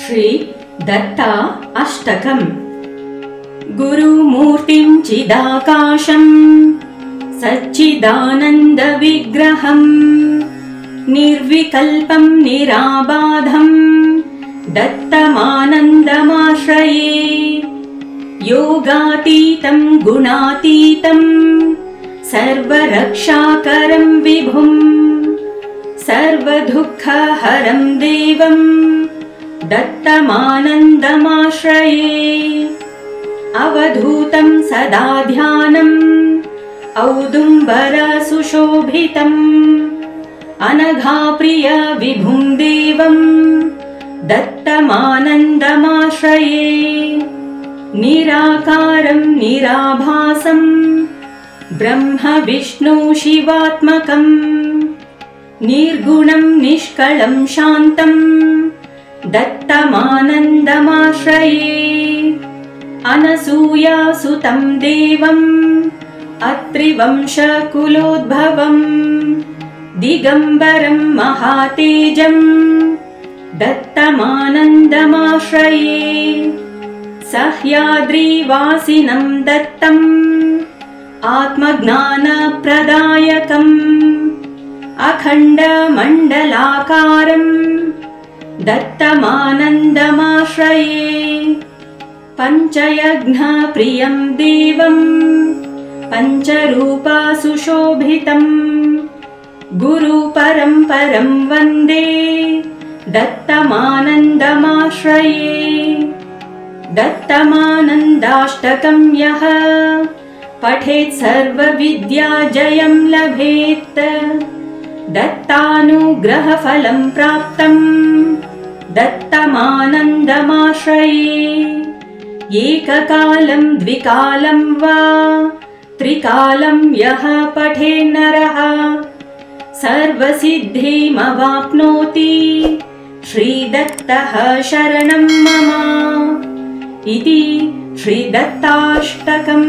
श्री दत्ता अष्टकम्। गुरुमूर्तिं चिदाकाशम् सच्चिदानन्दविग्रहम् निर्विकल्पं निराबाधं दत्तमानन्दमाश्रये। योगातीतं गुणातीतं सर्वरक्षाकरं विभुं सर्वदुःखहरं देवं दत्तमानन्दमाश्रये। अवधूतं सदा ध्यानम् औदुम्बरसुशोभितम् अनघाप्रिय विभुं देवं दत्तमानन्दमाश्रये। निराकारं निराभासं ब्रह्म विष्णु शिवात्मकम् निर्गुणं निष्कलं शान्तं दत्तमानन्दमाश्रये। अनसूयासुतं देवम् अत्रिवंशकुलोद्भवम् दिगम्बरं महातेजं दत्तमानन्दमाश्रये। सह्याद्रिवासिनं दत्तम् आत्मज्ञानप्रदायकम् अखण्डमण्डलाकारं दत्तमानन्दमाश्रये। पञ्चयज्ञप्रियं देवं पञ्चरूपसुशोभितं गुरुपरम्परं वन्दे दत्तमानन्दमाश्रये। दत्तमानन्दाष्टकं यः पठेत् सर्वविद्याजयं लभेत् दत्तानुग्रहफलं प्राप्तं दत्तमानन्दमाश्रये। एककालं द्विकालं वा त्रिकालं यः पठेन्नरः सर्वसिद्धिमवाप्नोति श्रीदत्तः शरणं मम इति श्रीदत्ताष्टकम्।